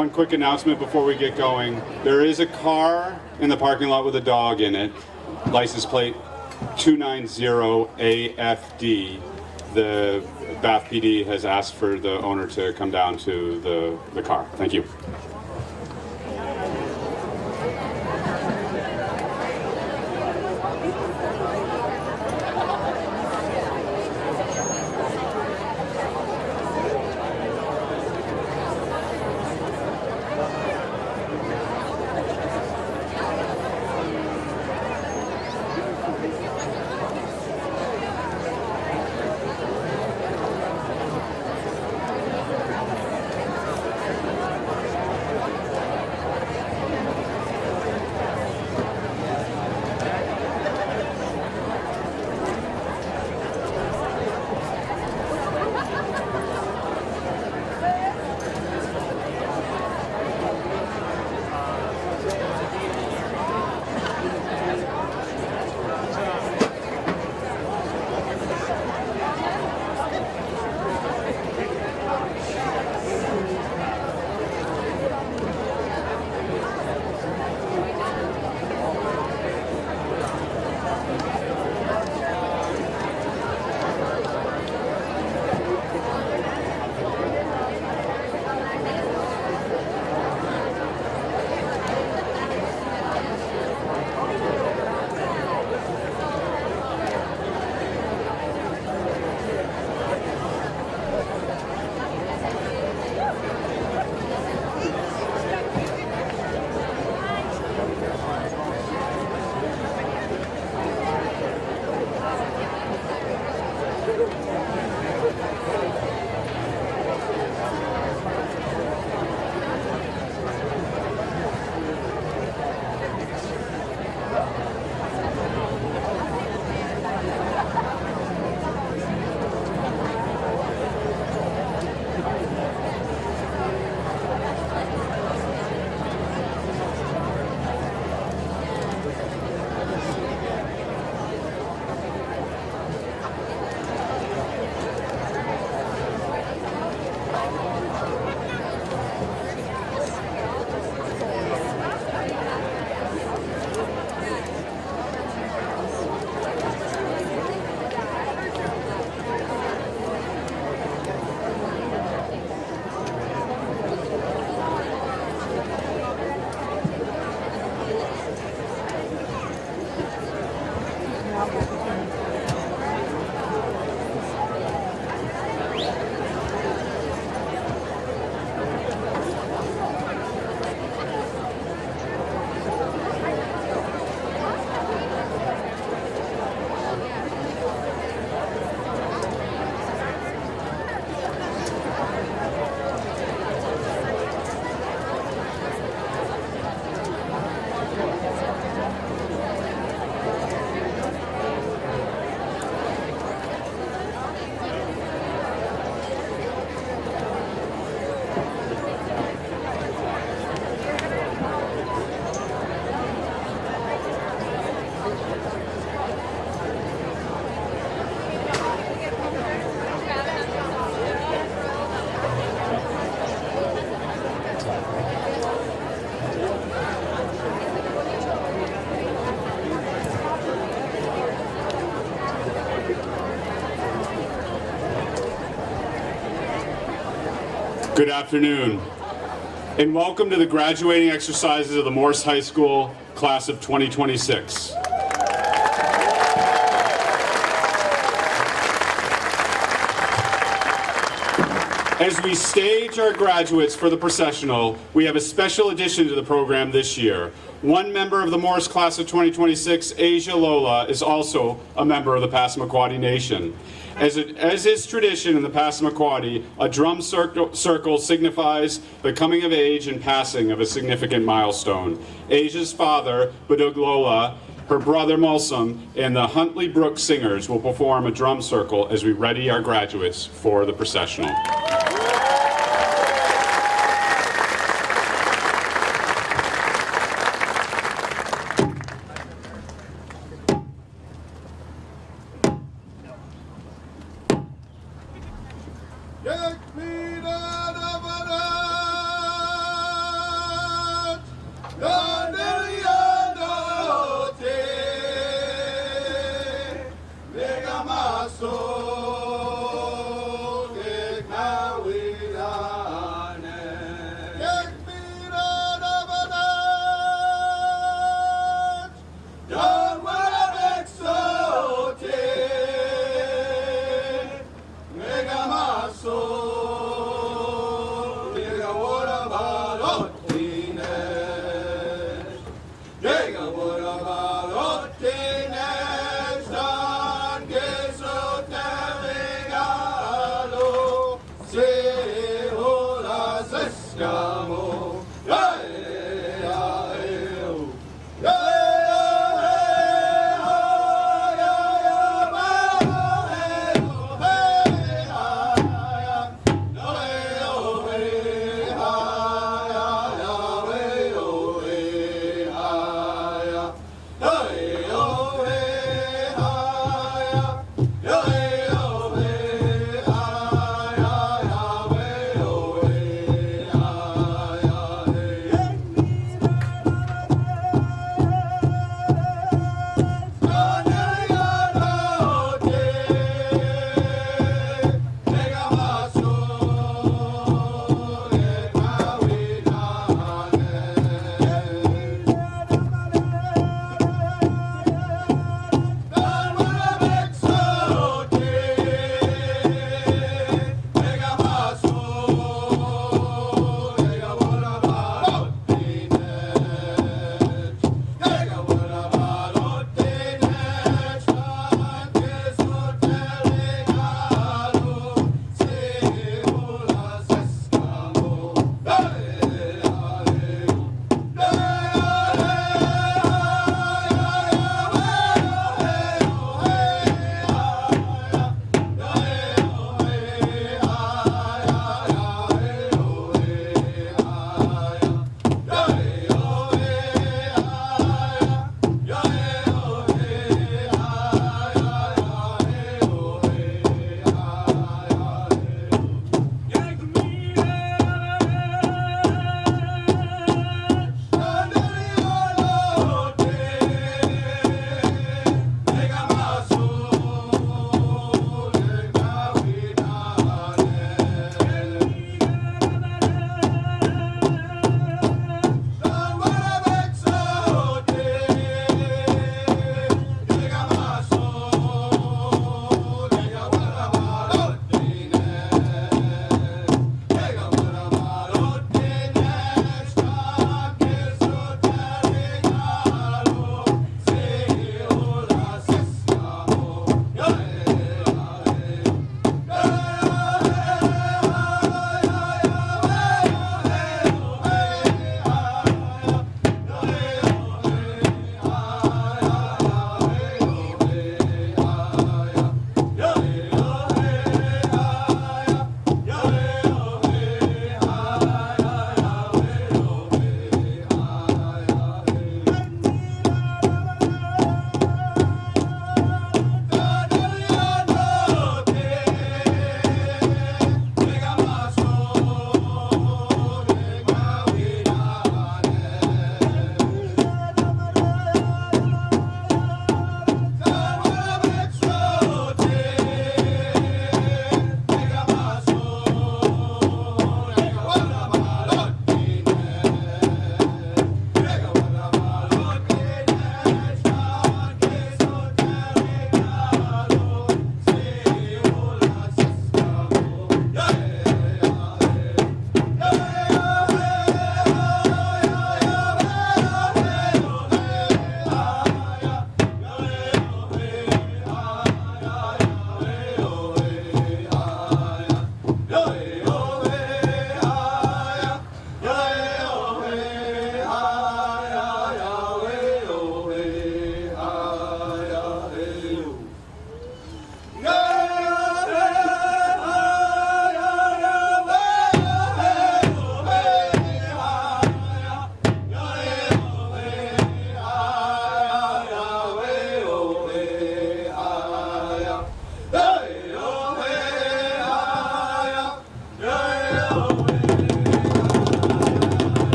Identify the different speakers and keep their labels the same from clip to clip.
Speaker 1: One quick announcement before we get going. There is a car in the parking lot with a dog in it. License plate 290AFD. The Bath PD has asked for the owner to come down to the car. Thank you. Good afternoon, and welcome to the graduating exercises of the Morse High School class of 2026. As we stage our graduates for the processional, we have a special addition to the program this year. One member of the Morse class of 2026, Asia Lola, is also a member of the Passamaquoddy Nation. As is tradition in the Passamaquoddy, a drum circle signifies the coming of age and passing of a significant milestone. Asia's father, Badug Lola, her brother Mulsum, and the Huntley Brook Singers will perform a drum circle as we ready our graduates for the processional.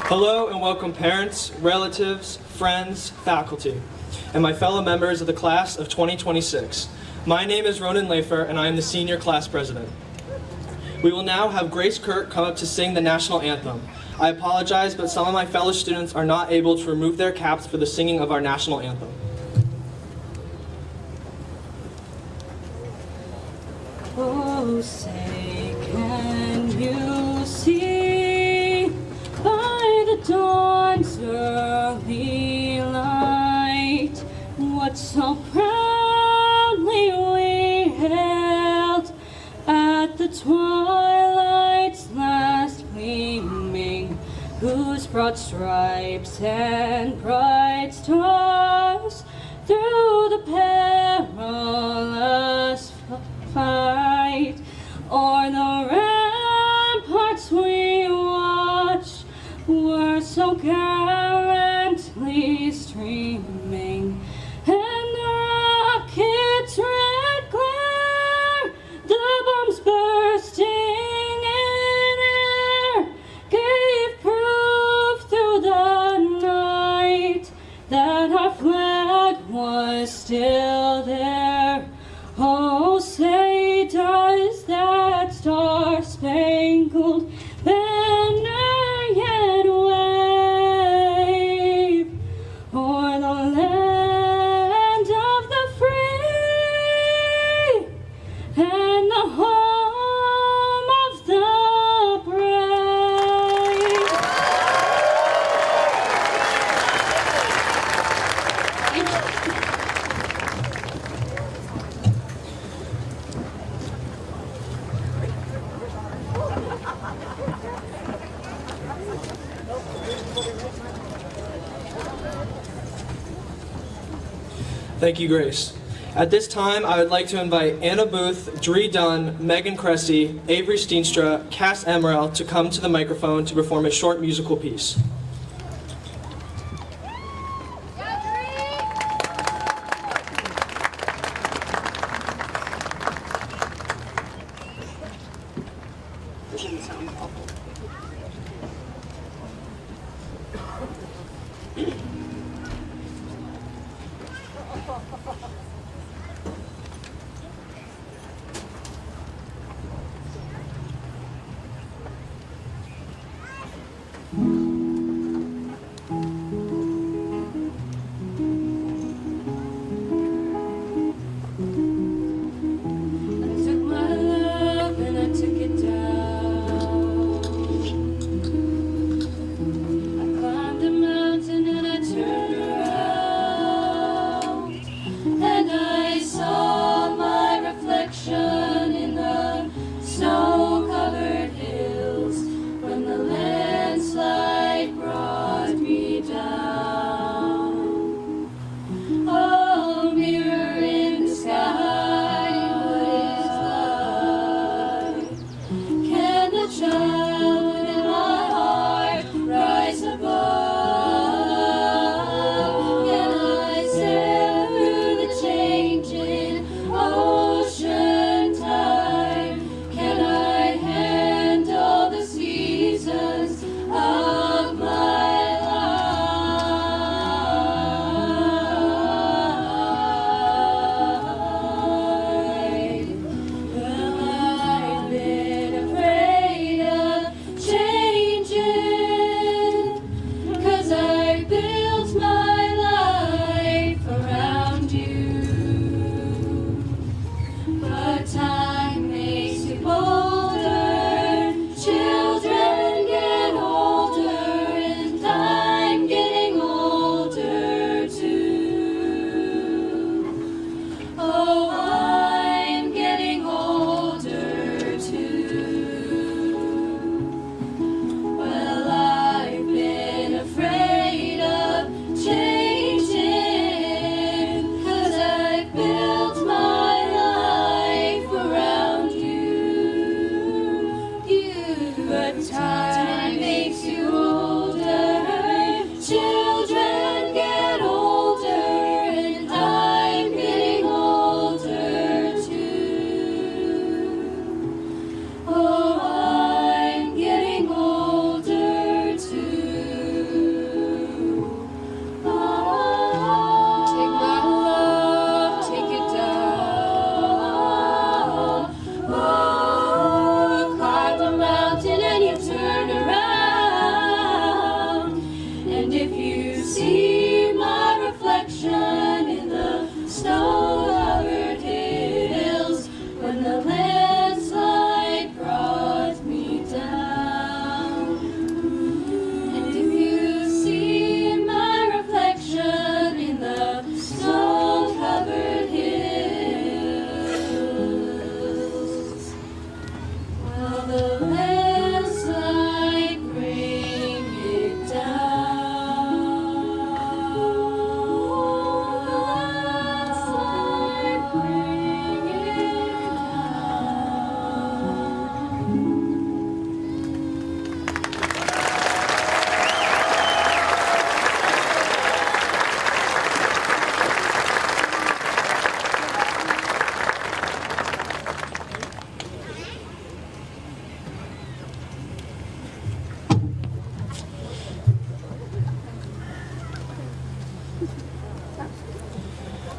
Speaker 2: Hello and welcome parents, relatives, friends, faculty, and my fellow members of the class of 2026. My name is Ronan Lafer and I am the senior class president. We will now have Grace Kirk come up to sing the national anthem. I apologize, but some of my fellow students are not able to remove their caps for the singing of our national anthem.
Speaker 3: Oh, say, can you see by the dawn's early light what so proudly we hailed at the twilight's last gleaming, whose broad stripes and bright stars through the perilous fight o'er the ramparts we watched were so gallantly streaming, and the rocket's red glare, the bombs bursting in air, gave proof through the night that our flag was still there. Oh, say, does that star-spangled banner yet wave o'er the land of the free and the home of the brave?
Speaker 2: Thank you, Grace. At this time, I would like to invite Anna Booth, Dree Dunn, Megan Cressy, Avery Steenstra, Cass Emerald to come to the microphone to perform a short musical piece. Oh, I'm getting older too.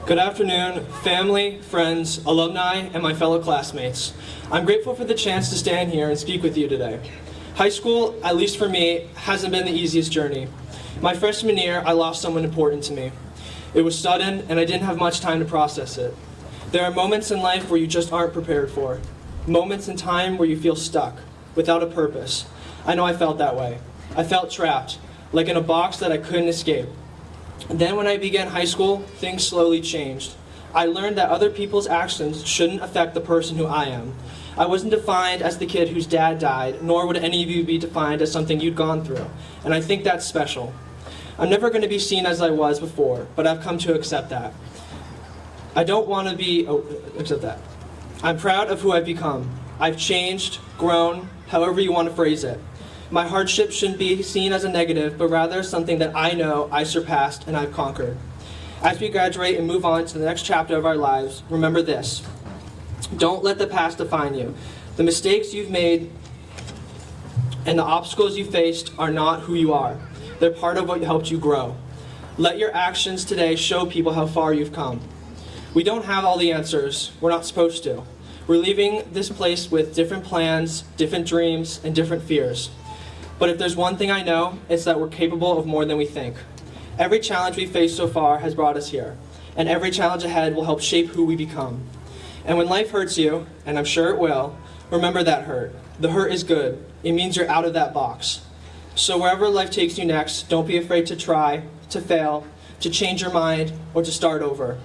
Speaker 2: Good afternoon, family, friends, alumni, and my fellow classmates. I'm grateful for the chance to stand here and speak with you today. High school, at least for me, hasn't been the easiest journey. My freshman year, I lost someone important to me. It was sudden, and I didn't have much time to process it. There are moments in life where you just aren't prepared for. Moments in time where you feel stuck, without a purpose. I know I felt that way. I felt trapped, like in a box that I couldn't escape. Then when I began high school, things slowly changed. I learned that other people's actions shouldn't affect the person who I am. I wasn't defined as the kid whose dad died, nor would any of you be defined as something you'd gone through. And I think that's special. I'm never going to be seen as I was before, but I've come to accept that. I don't want to be, accept that. I'm proud of who I've become. I've changed, grown, however you want to phrase it. My hardship shouldn't be seen as a negative, but rather something that I know I surpassed and I've conquered. As we graduate and move on to the next chapter of our lives, remember this. Don't let the past define you. The mistakes you've made and the obstacles you faced are not who you are. They're part of what helped you grow. Let your actions today show people how far you've come. We don't have all the answers. We're not supposed to. We're leaving this place with different plans, different dreams, and different fears. But if there's one thing I know, it's that we're capable of more than we think. Every challenge we've faced so far has brought us here, and every challenge ahead will help shape who we become. And when life hurts you, and I'm sure it will, remember that hurt. The hurt is good. It means you're out of that box. So wherever life takes you next, don't be afraid to try, to fail, to change your mind, or to start over.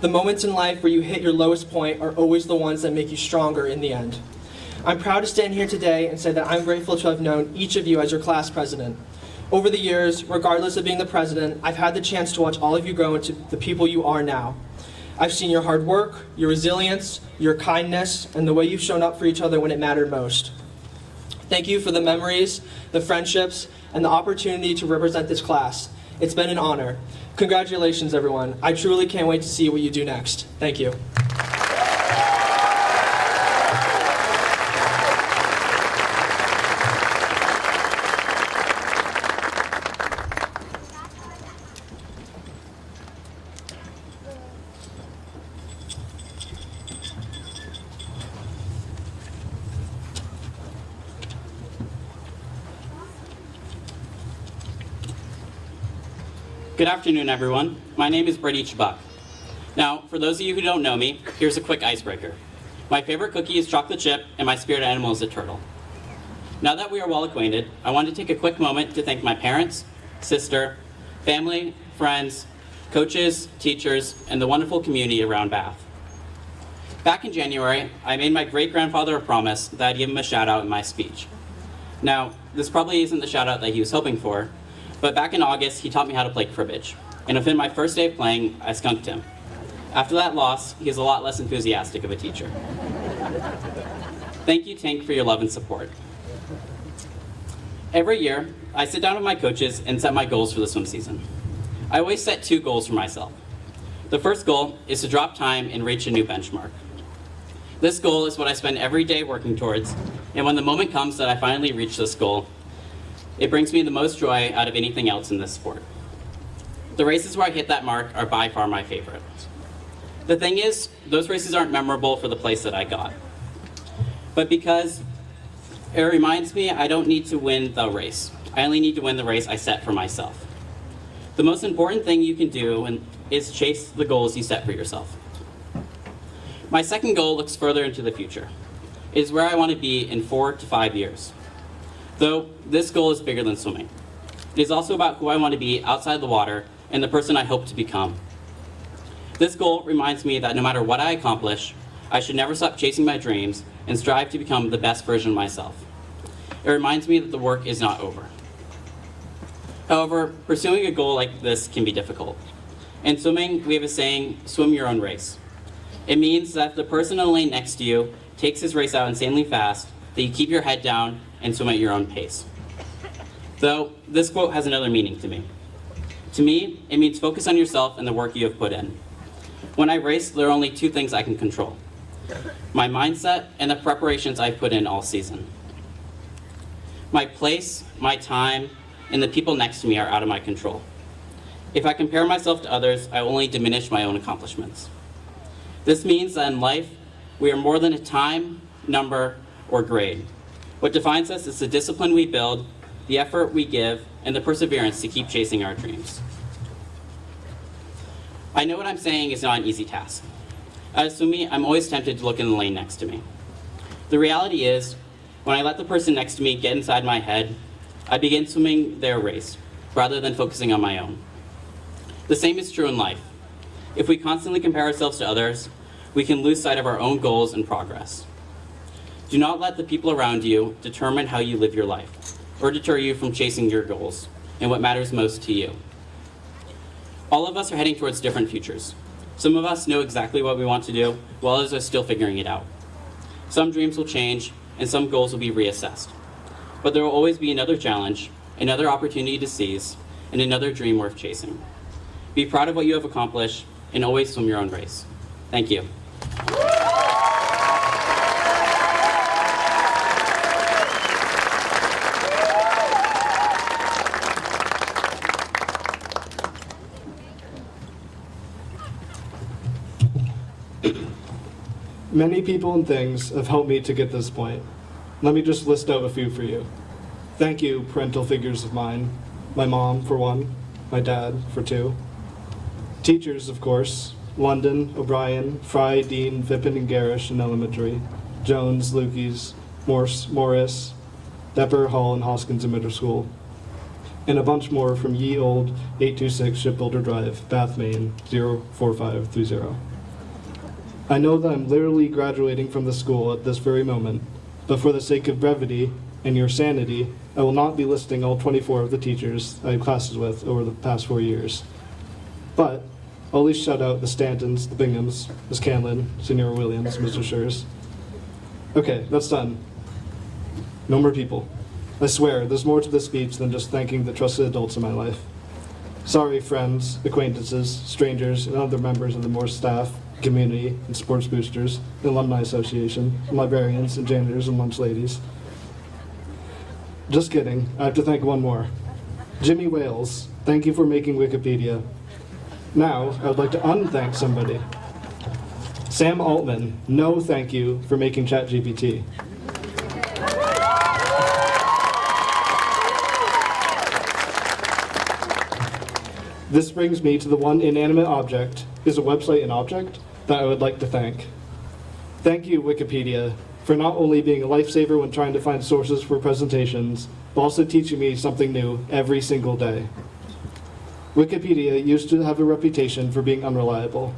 Speaker 2: The moments in life where you hit your lowest point are always the ones that make you stronger in the end. I'm proud to stand here today and say that I'm grateful to have known each of you as your class president. Over the years, regardless of being the president, I've had the chance to watch all of you grow into the people you are now. I've seen your hard work, your resilience, your kindness, and the way you've shown up for each other when it mattered most. Thank you for the memories, the friendships, and the opportunity to represent this class. It's been an honor. Congratulations, everyone. I truly can't wait to see what you do next. Thank you.
Speaker 4: Good afternoon, everyone. My name is Brady Chabak. Now, for those of you who don't know me, here's a quick icebreaker. My favorite cookie is chocolate chip, and my spirit animal is a turtle. Now that we are well acquainted, I want to take a quick moment to thank my parents, sister, family, friends, coaches, teachers, and the wonderful community around Bath. Back in January, I made my great-grandfather a promise that I'd give him a shout-out in my speech. Now, this probably isn't the shout-out that he was hoping for, but back in August, he taught me how to play cribbage. And within my first day of playing, I skunked him. After that loss, he is a lot less enthusiastic of a teacher. Thank you, Tank, for your love and support. Every year, I sit down with my coaches and set my goals for the swim season. I always set 2 goals for myself. The first goal is to drop time and reach a new benchmark. This goal is what I spend every day working towards, and when the moment comes that I finally reach this goal, it brings me the most joy out of anything else in this sport. The races where I hit that mark are by far my favorite. The thing is, those races aren't memorable for the place that I got, but because it reminds me I don't need to win the race. I only need to win the race I set for myself. The most important thing you can do is chase the goals you set for yourself. My second goal looks further into the future. It is where I want to be in 4 to 5 years. Though this goal is bigger than swimming. It is also about who I want to be outside the water and the person I hope to become. This goal reminds me that no matter what I accomplish, I should never stop chasing my dreams and strive to become the best version of myself. It reminds me that the work is not over. However, pursuing a goal like this can be difficult. In swimming, we have a saying, swim your own race. It means that if the person in the lane next to you takes his race out insanely fast, that you keep your head down and swim at your own pace. Though, this quote has another meaning to me. To me, it means focus on yourself and the work you have put in. When I race, there are only 2 things I can control: my mindset and the preparations I've put in all season. My place, my time, and the people next to me are out of my control. If I compare myself to others, I only diminish my own accomplishments. This means that in life, we are more than a time, number, or grade. What defines us is the discipline we build, the effort we give, and the perseverance to keep chasing our dreams. I know what I'm saying is not an easy task. As for me, I'm always tempted to look in the lane next to me. The reality is, when I let the person next to me get inside my head, I begin swimming their race, rather than focusing on my own. The same is true in life. If we constantly compare ourselves to others, we can lose sight of our own goals and progress. Do not let the people around you determine how you live your life, or deter you from chasing your goals and what matters most to you. All of us are heading towards different futures. Some of us know exactly what we want to do, while others are still figuring it out. Some dreams will change, and some goals will be reassessed. But there will always be another challenge, another opportunity to seize, and another dream worth chasing. Be proud of what you have accomplished, and always swim your own race. Thank you.
Speaker 5: Many people and things have helped me to get this point. Let me just list out a few for you. Thank you, parental figures of mine. My mom, for one. My dad, for two. Teachers, of course. London, O'Brien, Fry, Dean, Vippen, and Garish in elementary. Jones, Lukey's, Morris, Depper, Hall, and Hoskins in middle school. And a bunch more from Ye Old 826 Shipbuilder Drive, Bath, Maine, 04530. I know that I'm literally graduating from the school at this very moment, but for the sake of brevity and your sanity, I will not be listing all 24 of the teachers I had classes with over the past 4 years. But I'll at least shout out the Stantons, the Binghams, Ms. Canlin, Senora Williams, Mr. Schurz. Okay, that's done. No more people. I swear, there's more to this speech than just thanking the trusted adults in my life. Sorry, friends, acquaintances, strangers, and other members of the Morse staff, community, and sports boosters, the Alumni Association, and librarians, and janitors, and lunch ladies. Just kidding, I have to thank one more. Jimmy Wales, thank you for making Wikipedia. Now, I would like to unthank somebody. Sam Altman, no thank you for making ChatGPT. This brings me to the one inanimate object, is a website an object, that I would like to thank. Thank you, Wikipedia, for not only being a lifesaver when trying to find sources for presentations, but also teaching me something new every single day. Wikipedia used to have a reputation for being unreliable.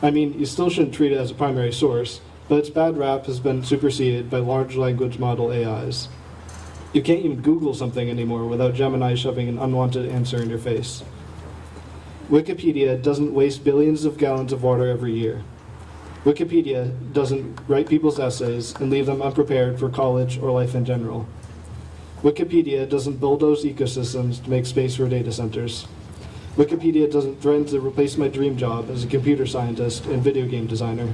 Speaker 5: I mean, you still shouldn't treat it as a primary source, but its bad rap has been superseded by large language model AIs. You can't even Google something anymore without Gemini shoving an unwanted answer in your face. Wikipedia doesn't waste billions of gallons of water every year. Wikipedia doesn't write people's essays and leave them unprepared for college or life in general. Wikipedia doesn't bulldoze ecosystems to make space for data centers. Wikipedia doesn't threaten to replace my dream job as a computer scientist and video game designer.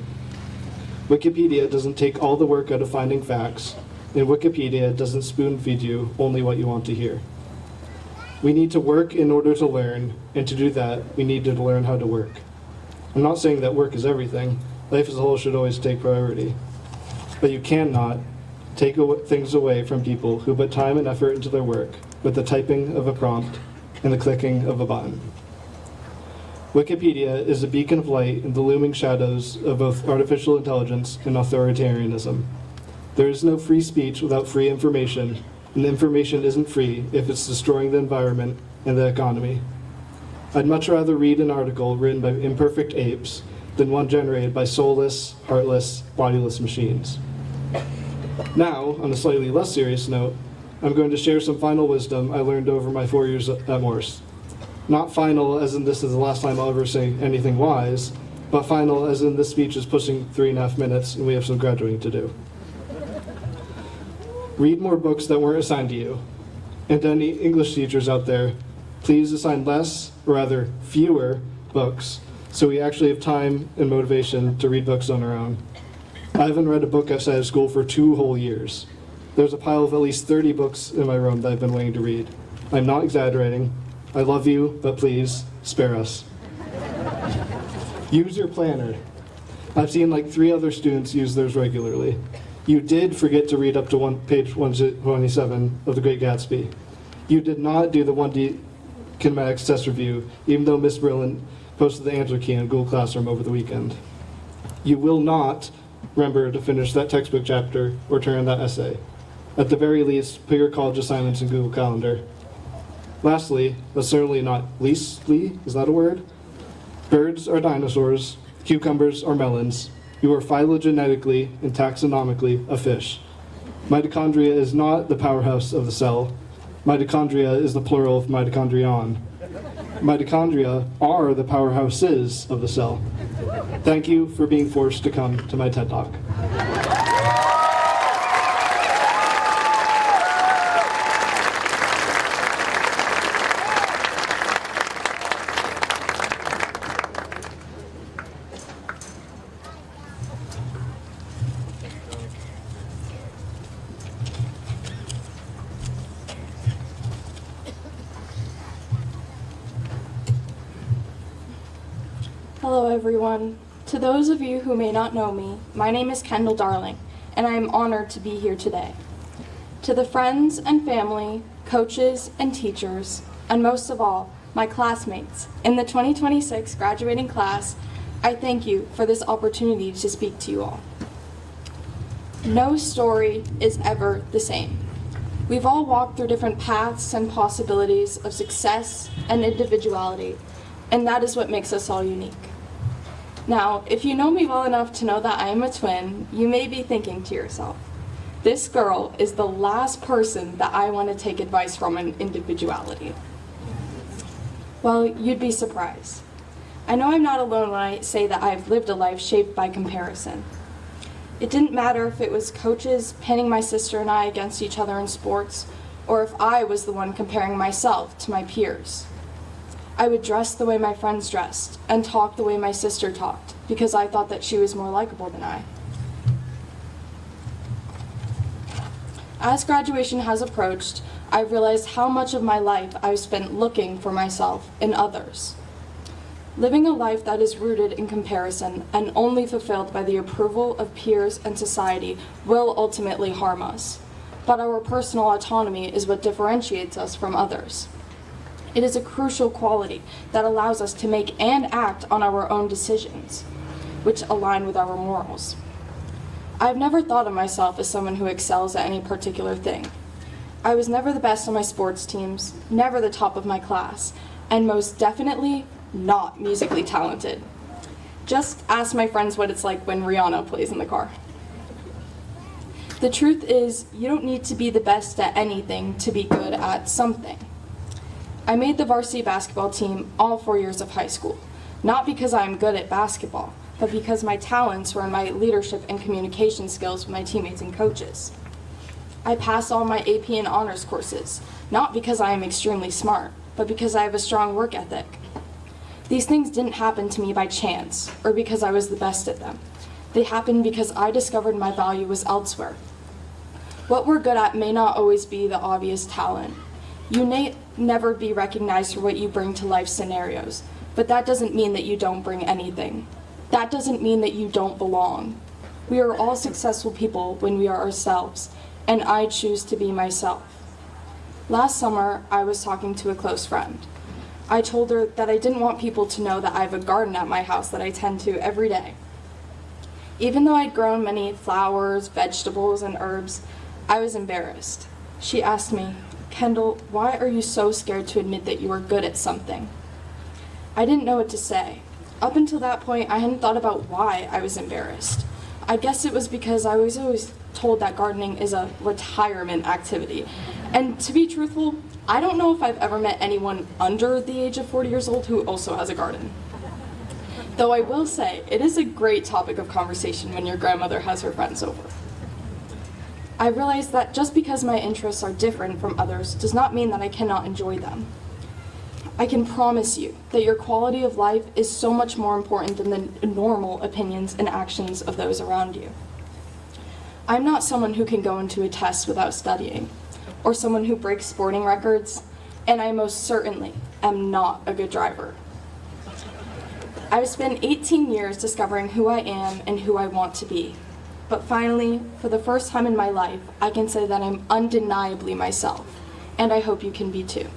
Speaker 5: Wikipedia doesn't take all the work out of finding facts, and Wikipedia doesn't spoon-feed you only what you want to hear. We need to work in order to learn, and to do that, we need to learn how to work. I'm not saying that work is everything. Life as a whole should always take priority. But you cannot take things away from people who put time and effort into their work with the typing of a prompt and the clicking of a button. Wikipedia is a beacon of light in the looming shadows of both artificial intelligence and authoritarianism. There is no free speech without free information, and information isn't free if it's destroying the environment and the economy. I'd much rather read an article written by imperfect apes than one generated by soulless, heartless, bodiless machines. Now, on a slightly less serious note, I'm going to share some final wisdom I learned over my 4 years at Morse. Not final as in this is the last time I'll ever say anything wise, but final as in this speech is pushing 3.5 minutes and we have some graduating to do. Read more books that weren't assigned to you. And to any English teachers out there, please assign less, or rather fewer, books, so we actually have time and motivation to read books on our own. I haven't read a book outside of school for 2 whole years. There's a pile of at least 30 books in my room that I've been waiting to read. I'm not exaggerating. I love you, but please, spare us. Use your planner. I've seen like 3 other students use theirs regularly. You did forget to read up to page 127 of The Great Gatsby. You did not do the 1D kinematics test review, even though Miss Berlin posted the answer key in Google Classroom over the weekend. You will not remember to finish that textbook chapter or turn in that essay. At the very least, put your college assignments in Google Calendar. Lastly, but certainly not leastly, is that a word? Birds are dinosaurs, cucumbers are melons. You are phylogenetically and taxonomically a fish. Mitochondria is not the powerhouse of the cell. Mitochondria is the plural of mitochondrion. Mitochondria are the powerhouses of the cell. Thank you for being forced to come to my TED Talk.
Speaker 6: Hello everyone. To those of you who may not know me, my name is Kendall Darling, and I am honored to be here today. To the friends and family, coaches and teachers, and most of all, my classmates in the 2026 graduating class, I thank you for this opportunity to speak to you all. No story is ever the same. We've all walked through different paths and possibilities of success and individuality, and that is what makes us all unique. Now, if you know me well enough to know that I am a twin, you may be thinking to yourself, this girl is the last person that I want to take advice from in individuality. Well, you'd be surprised. I know I'm not alone when I say that I've lived a life shaped by comparison. It didn't matter if it was coaches pinning my sister and I against each other in sports, or if I was the one comparing myself to my peers. I would dress the way my friends dressed and talk the way my sister talked because I thought that she was more likable than I. As graduation has approached, I've realized how much of my life I've spent looking for myself in others. Living a life that is rooted in comparison and only fulfilled by the approval of peers and society will ultimately harm us, but our personal autonomy is what differentiates us from others. It is a crucial quality that allows us to make and act on our own decisions, which align with our morals. I've never thought of myself as someone who excels at any particular thing. I was never the best on my sports teams, never the top of my class, and most definitely not musically talented. Just ask my friends what it's like when Rihanna plays in the car. The truth is, you don't need to be the best at anything to be good at something. I made the varsity basketball team all 4 years of high school, not because I'm good at basketball, but because my talents were in my leadership and communication skills with my teammates and coaches. I passed all my AP and honors courses, not because I am extremely smart, but because I have a strong work ethic. These things didn't happen to me by chance, or because I was the best at them. They happened because I discovered my value was elsewhere. What we're good at may not always be the obvious talent. You may never be recognized for what you bring to life scenarios, but that doesn't mean that you don't bring anything. That doesn't mean that you don't belong. We are all successful people when we are ourselves, and I choose to be myself. Last summer, I was talking to a close friend. I told her that I didn't want people to know that I have a garden at my house that I tend to every day. Even though I'd grown many flowers, vegetables, and herbs, I was embarrassed. She asked me, "Kendall, why are you so scared to admit that you are good at something?" I didn't know what to say. Up until that point, I hadn't thought about why I was embarrassed. I guess it was because I was always told that gardening is a retirement activity. And to be truthful, I don't know if I've ever met anyone under the age of 40 years old who also has a garden. Though I will say, it is a great topic of conversation when your grandmother has her friends over. I realized that just because my interests are different from others does not mean that I cannot enjoy them. I can promise you that your quality of life is so much more important than the normal opinions and actions of those around you. I'm not someone who can go into a test without studying, or someone who breaks sporting records, and I most certainly am not a good driver. I've spent 18 years discovering who I am and who I want to be. But finally, for the first time in my life, I can say that I'm undeniably myself, and I hope you can be too.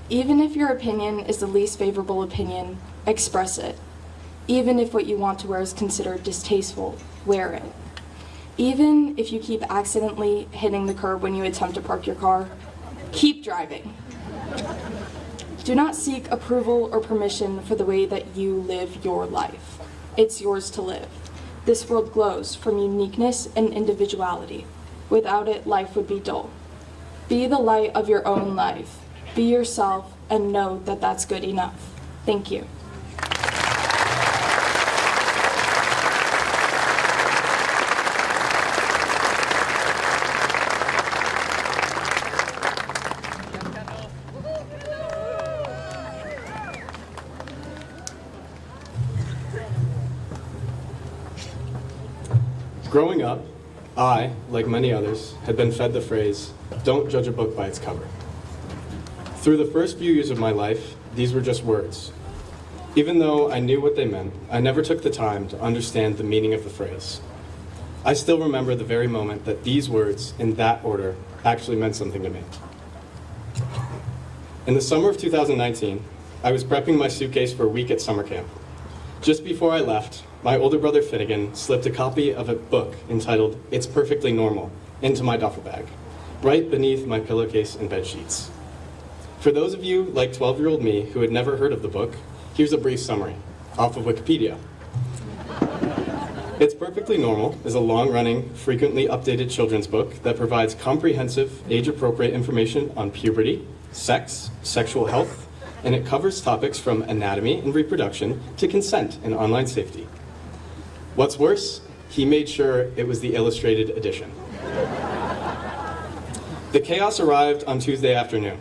Speaker 6: Even if your opinion is the least favorable opinion, express it. Even if what you want to wear is considered distasteful, wear it. Even if you keep accidentally hitting the curb when you attempt to park your car, keep driving. Do not seek approval or permission for the way that you live your life. It's yours to live. This world glows from uniqueness and individuality. Without it, life would be dull. Be the light of your own life. Be yourself and know that that's good enough. Thank you.
Speaker 7: Growing up, I, like many others, had been fed the phrase, "Don't judge a book by its cover." Through the first few years of my life, these were just words. Even though I knew what they meant, I never took the time to understand the meaning of the phrase. I still remember the very moment that these words, in that order, actually meant something to me. In the summer of 2019, I was prepping my suitcase for a week at summer camp. Just before I left, my older brother Finnegan slipped a copy of a book entitled "It's Perfectly Normal" into my duffel bag, right beneath my pillowcase and bed sheets. For those of you like 12-year-old me who had never heard of the book, here's a brief summary off of Wikipedia. It's Perfectly Normal is a long-running, frequently updated children's book that provides comprehensive, age-appropriate information on puberty, sex, sexual health, and it covers topics from anatomy and reproduction to consent and online safety. What's worse, he made sure it was the illustrated edition. The chaos arrived on Tuesday afternoon.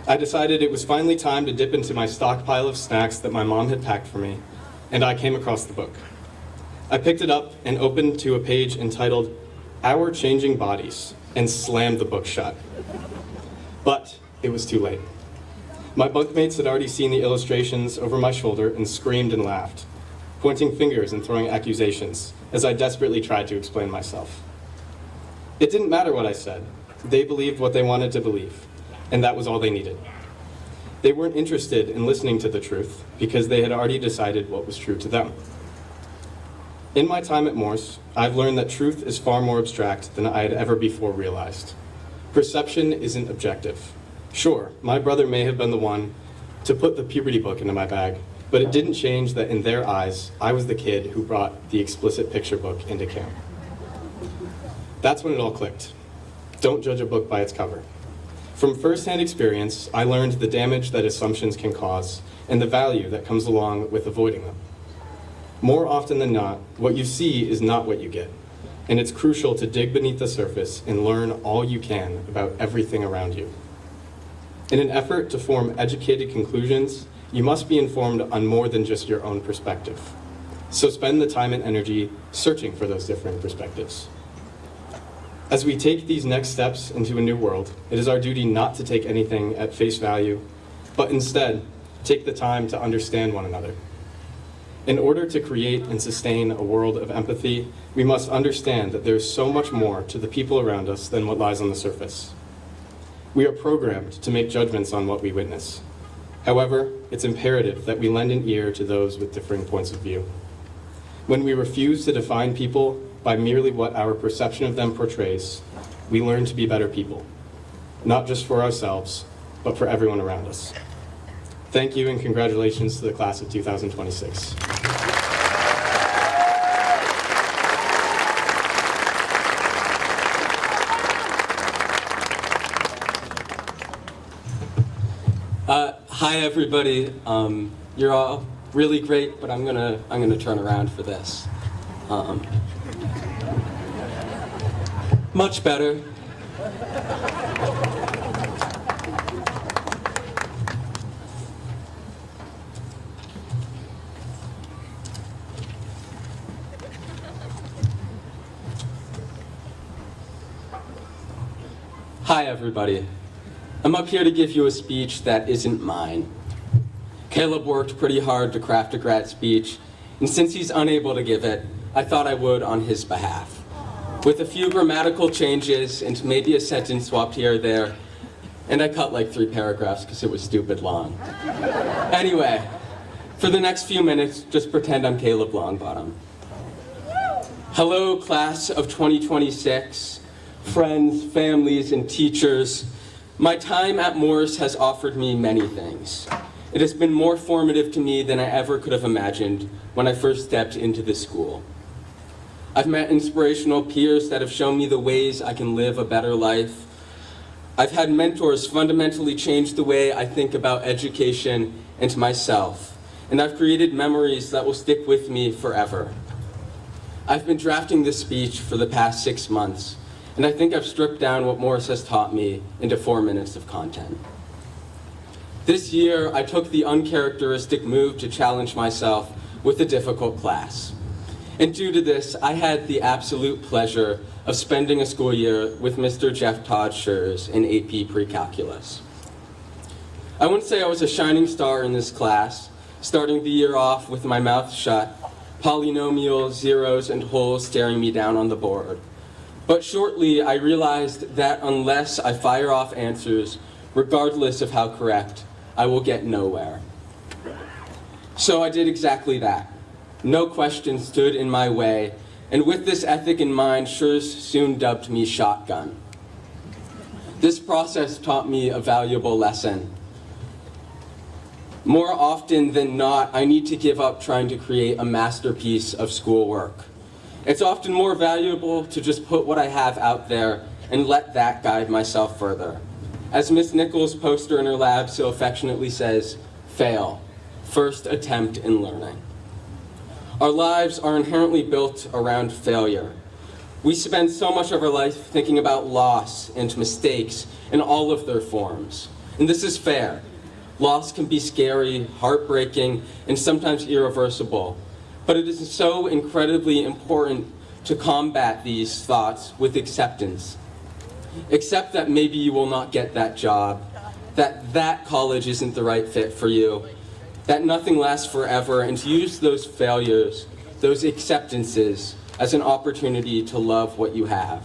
Speaker 7: I decided it was finally time to dip into my stockpile of snacks that my mom had packed for me, and I came across the book. I picked it up and opened to a page entitled "Our Changing Bodies" and slammed the book shut. But it was too late. My bunkmates had already seen the illustrations over my shoulder and screamed and laughed, pointing fingers and throwing accusations as I desperately tried to explain myself. It didn't matter what I said. They believed what they wanted to believe, and that was all they needed. They weren't interested in listening to the truth because they had already decided what was true to them. In my time at Morse, I've learned that truth is far more abstract than I had ever before realized. Perception isn't objective. Sure, my brother may have been the one to put the puberty book into my bag, but it didn't change that in their eyes, I was the kid who brought the explicit picture book into camp. That's when it all clicked. Don't judge a book by its cover. From firsthand experience, I learned the damage that assumptions can cause and the value that comes along with avoiding them. More often than not, what you see is not what you get, and it's crucial to dig beneath the surface and learn all you can about everything around you. In an effort to form educated conclusions, you must be informed on more than just your own perspective. So spend the time and energy searching for those different perspectives. As we take these next steps into a new world, it is our duty not to take anything at face value, but instead take the time to understand one another. In order to create and sustain a world of empathy, we must understand that there is so much more to the people around us than what lies on the surface. We are programmed to make judgments on what we witness. However, it's imperative that we lend an ear to those with differing points of view. When we refuse to define people by merely what our perception of them portrays, we learn to be better people, not just for ourselves, but for everyone around us. Thank you and congratulations to the class of 2026.
Speaker 8: Hi everybody. You're all really great, but I'm gonna turn around for this. Much better. Hi everybody. I'm up here to give you a speech that isn't mine. Caleb worked pretty hard to craft a grad speech, and since he's unable to give it, I thought I would on his behalf. With a few grammatical changes and maybe a sentence swapped here or there, and I cut like 3 paragraphs because it was stupid long. Anyway, for the next few minutes, just pretend I'm Caleb Longbottom. Hello, class of 2026, friends, families, and teachers. My time at Morse has offered me many things. It has been more formative to me than I ever could have imagined when I first stepped into this school. I've met inspirational peers that have shown me the ways I can live a better life. I've had mentors fundamentally change the way I think about education and myself, and I've created memories that will stick with me forever. I've been drafting this speech for the past 6 months, and I think I've stripped down what Morse has taught me into 4 minutes of content. This year, I took the uncharacteristic move to challenge myself with a difficult class. And due to this, I had the absolute pleasure of spending a school year with Mr. Jeff Todd Schurz in AP Pre-Calculus. I wouldn't say I was a shining star in this class, starting the year off with my mouth shut, polynomials, zeros, and wholes staring me down on the board. But shortly, I realized that unless I fire off answers, regardless of how correct, I will get nowhere. So I did exactly that. No question stood in my way, and with this ethic in mind, Schurz soon dubbed me Shotgun. This process taught me a valuable lesson. More often than not, I need to give up trying to create a masterpiece of schoolwork. It's often more valuable to just put what I have out there and let that guide myself further. As Miss Nichols' poster in her lab so affectionately says, fail, first attempt in learning. Our lives are inherently built around failure. We spend so much of our life thinking about loss and mistakes in all of their forms. And this is fair. Loss can be scary, heartbreaking, and sometimes irreversible. But it is so incredibly important to combat these thoughts with acceptance. Accept that maybe you will not get that job, that college isn't the right fit for you, that nothing lasts forever, and to use those failures, those acceptances, as an opportunity to love what you have.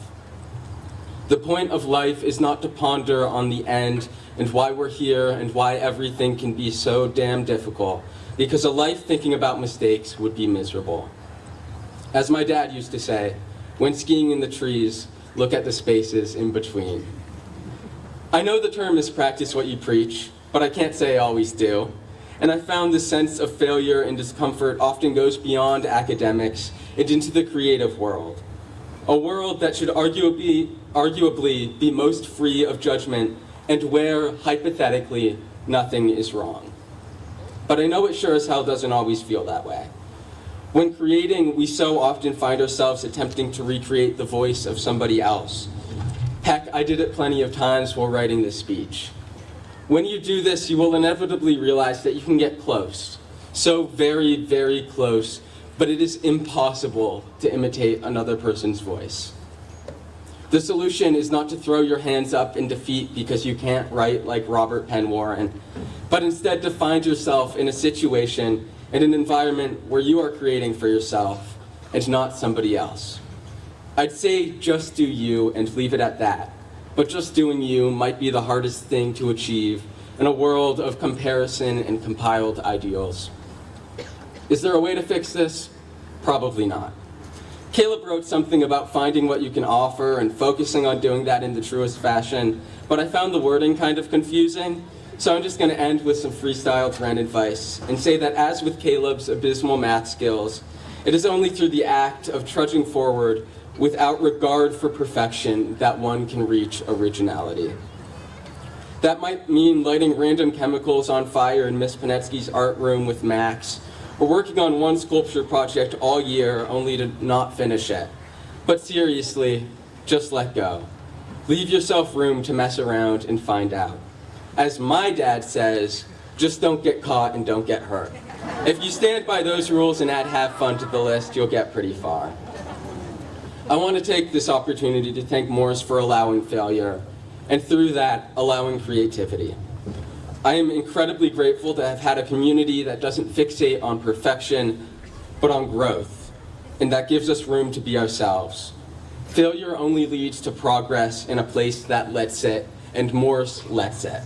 Speaker 8: The point of life is not to ponder on the end and why we're here and why everything can be so damn difficult, because a life thinking about mistakes would be miserable. As my dad used to say, when skiing in the trees, look at the spaces in between. I know the term is practice what you preach, but I can't say I always do. And I found this sense of failure and discomfort often goes beyond academics and into the creative world. A world that should arguably be most free of judgment and where, hypothetically, nothing is wrong. But I know it sure as hell doesn't always feel that way. When creating, we so often find ourselves attempting to recreate the voice of somebody else. Heck, I did it plenty of times while writing this speech. When you do this, you will inevitably realize that you can get close. So very, very close, but it is impossible to imitate another person's voice. The solution is not to throw your hands up in defeat because you can't write like Robert Penn Warren, but instead to find yourself in a situation in an environment where you are creating for yourself and not somebody else. I'd say just do you and leave it at that, but just doing you might be the hardest thing to achieve in a world of comparison and compiled ideals. Is there a way to fix this? Probably not. Caleb wrote something about finding what you can offer and focusing on doing that in the truest fashion, but I found the wording kind of confusing. So I'm just going to end with some freestyle trend advice and say that as with Caleb's abysmal math skills, it is only through the act of trudging forward without regard for perfection that one can reach originality. That might mean lighting random chemicals on fire in Miss Panetsky's art room with Max, or working on one sculpture project all year only to not finish it. But seriously, just let go. Leave yourself room to mess around and find out. As my dad says, just don't get caught and don't get hurt. If you stand by those rules and add have fun to the list, you'll get pretty far. I want to take this opportunity to thank Morse for allowing failure, and through that, allowing creativity. I am incredibly grateful to have had a community that doesn't fixate on perfection, but on growth, and that gives us room to be ourselves. Failure only leads to progress in a place that lets it, and Morse lets it.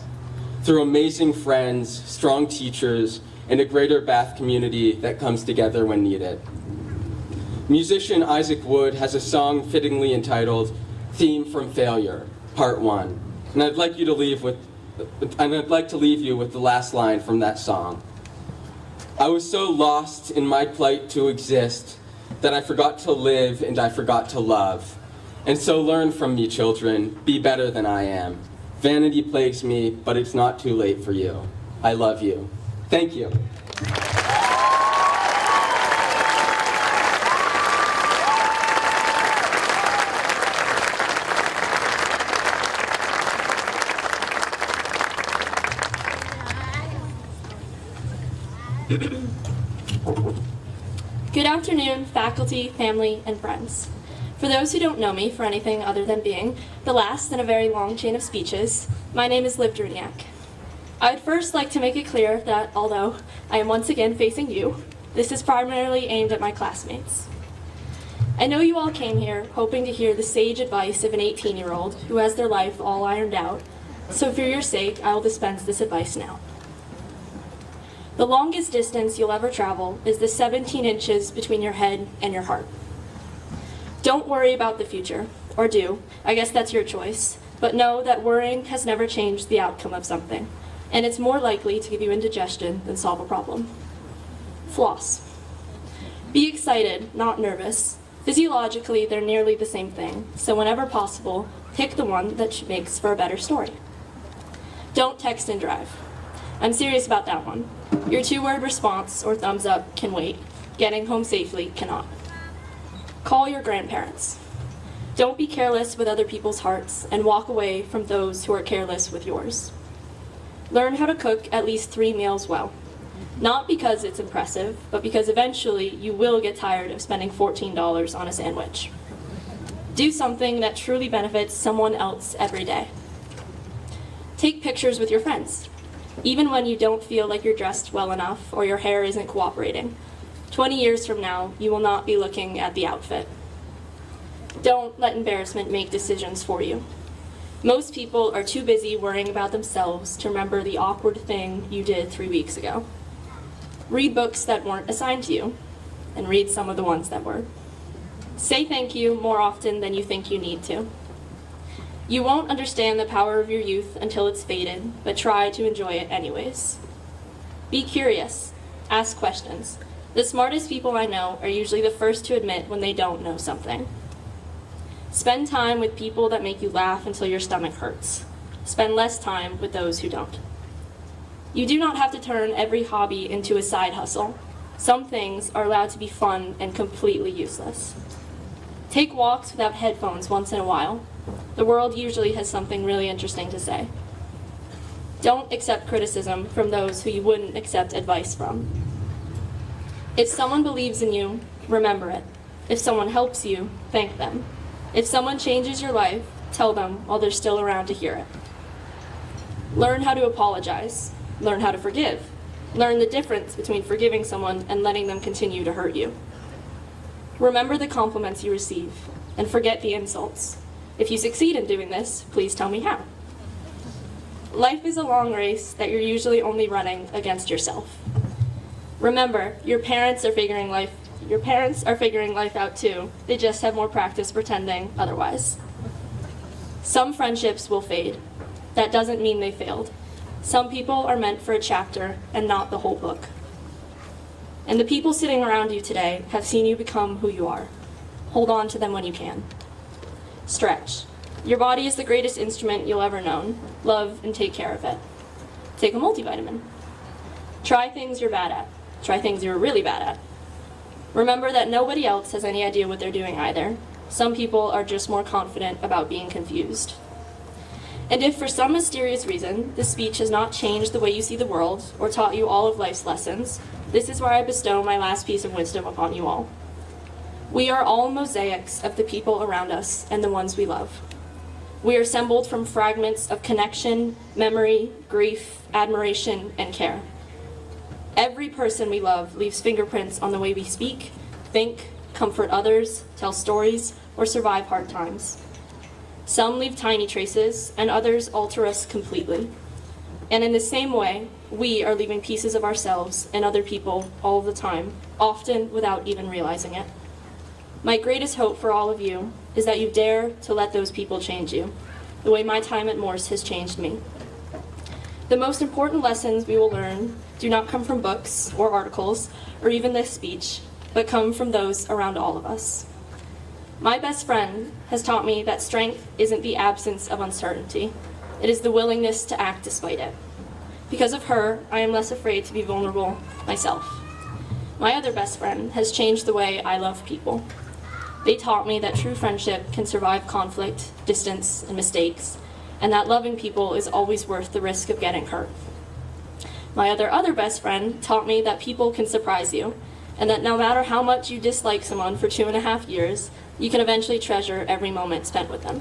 Speaker 8: Through amazing friends, strong teachers, and a greater Bath community that comes together when needed. Musician Isaac Wood has a song fittingly entitled Theme from Failure, Part 1. And I'd like to leave you with the last line from that song. I was so lost in my plight to exist that I forgot to live and I forgot to love. And so learn from me, children, be better than I am. Vanity plagues me, but it's not too late for you. I love you. Thank you.
Speaker 9: Good afternoon, faculty, family, and friends. For those who don't know me for anything other than being the last in a very long chain of speeches, my name is Liv Druniak. I would first like to make it clear that although I am once again facing you, this is primarily aimed at my classmates. I know you all came here hoping to hear the sage advice of an 18-year-old who has their life all ironed out, so for your sake, I will dispense this advice now. The longest distance you'll ever travel is the 17 inches between your head and your heart. Don't worry about the future, or do, I guess that's your choice, but know that worrying has never changed the outcome of something, and it's more likely to give you indigestion than solve a problem. Floss. Be excited, not nervous. Physiologically, they're nearly the same thing, so whenever possible, pick the one that makes for a better story. Don't text and drive. I'm serious about that one. Your 2-word response or thumbs up can wait. Getting home safely cannot. Call your grandparents. Don't be careless with other people's hearts and walk away from those who are careless with yours. Learn how to cook at least 3 meals well. Not because it's impressive, but because eventually you will get tired of spending $14 on a sandwich. Do something that truly benefits someone else every day. Take pictures with your friends. Even when you don't feel like you're dressed well enough or your hair isn't cooperating. 20 years from now, you will not be looking at the outfit. Don't let embarrassment make decisions for you. Most people are too busy worrying about themselves to remember the awkward thing you did 3 weeks ago. Read books that weren't assigned to you, and read some of the ones that were. Say thank you more often than you think you need to. You won't understand the power of your youth until it's faded, but try to enjoy it anyways. Be curious. Ask questions. The smartest people I know are usually the first to admit when they don't know something. Spend time with people that make you laugh until your stomach hurts. Spend less time with those who don't. You do not have to turn every hobby into a side hustle. Some things are allowed to be fun and completely useless. Take walks without headphones once in a while. The world usually has something really interesting to say. Don't accept criticism from those who you wouldn't accept advice from. If someone believes in you, remember it. If someone helps you, thank them. If someone changes your life, tell them while they're still around to hear it. Learn how to apologize. Learn how to forgive. Learn the difference between forgiving someone and letting them continue to hurt you. Remember the compliments you receive, and forget the insults. If you succeed in doing this, please tell me how. Life is a long race that you're usually only running against yourself. Remember, your parents are figuring life out too. They just have more practice pretending otherwise. Some friendships will fade. That doesn't mean they failed. Some people are meant for a chapter and not the whole book. And the people sitting around you today have seen you become who you are. Hold on to them when you can. Stretch. Your body is the greatest instrument you'll ever know. Love and take care of it. Take a multivitamin. Try things you're bad at. Try things you're really bad at. Remember that nobody else has any idea what they're doing either. Some people are just more confident about being confused. And if for some mysterious reason this speech has not changed the way you see the world or taught you all of life's lessons, this is where I bestow my last piece of wisdom upon you all. We are all mosaics of the people around us and the ones we love. We are assembled from fragments of connection, memory, grief, admiration, and care. Every person we love leaves fingerprints on the way we speak, think, comfort others, tell stories, or survive hard times. Some leave tiny traces, and others alter us completely. And in the same way, we are leaving pieces of ourselves and other people all the time, often without even realizing it. My greatest hope for all of you is that you dare to let those people change you, the way my time at Morse has changed me. The most important lessons we will learn do not come from books or articles or even this speech, but come from those around all of us. My best friend has taught me that strength isn't the absence of uncertainty. It is the willingness to act despite it. Because of her, I am less afraid to be vulnerable myself. My other best friend has changed the way I love people. They taught me that true friendship can survive conflict, distance, and mistakes, and that loving people is always worth the risk of getting hurt. My other best friend taught me that people can surprise you, and that no matter how much you dislike someone for 2.5 years, you can eventually treasure every moment spent with them.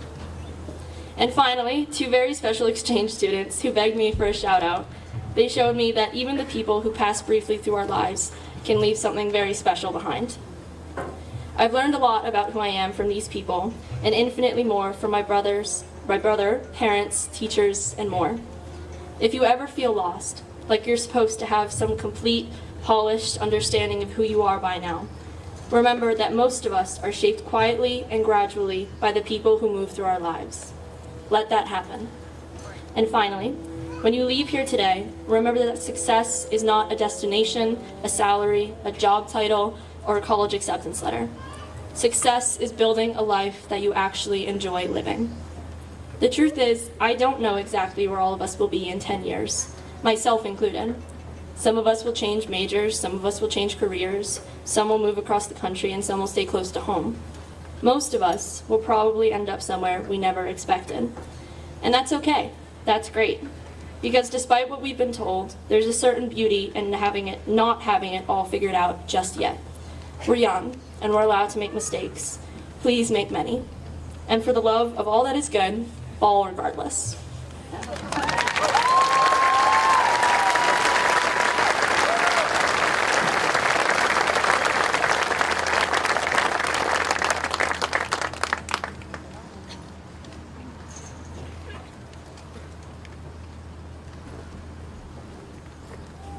Speaker 9: And finally, 2 very special exchange students who begged me for a shout out. They showed me that even the people who pass briefly through our lives can leave something very special behind. I've learned a lot about who I am from these people, and infinitely more from my brother, parents, teachers, and more. If you ever feel lost, like you're supposed to have some complete, polished understanding of who you are by now, remember that most of us are shaped quietly and gradually by the people who move through our lives. Let that happen. And finally, when you leave here today, remember that success is not a destination, a salary, a job title, or a college acceptance letter. Success is building a life that you actually enjoy living. The truth is, I don't know exactly where all of us will be in 10 years, myself included. Some of us will change majors, some of us will change careers, some will move across the country, and some will stay close to home. Most of us will probably end up somewhere we never expected. And that's okay. That's great. Because despite what we've been told, there's a certain beauty in not having it all figured out just yet. We're young, and we're allowed to make mistakes. Please make many. And for the love of all that is good, ball regardless.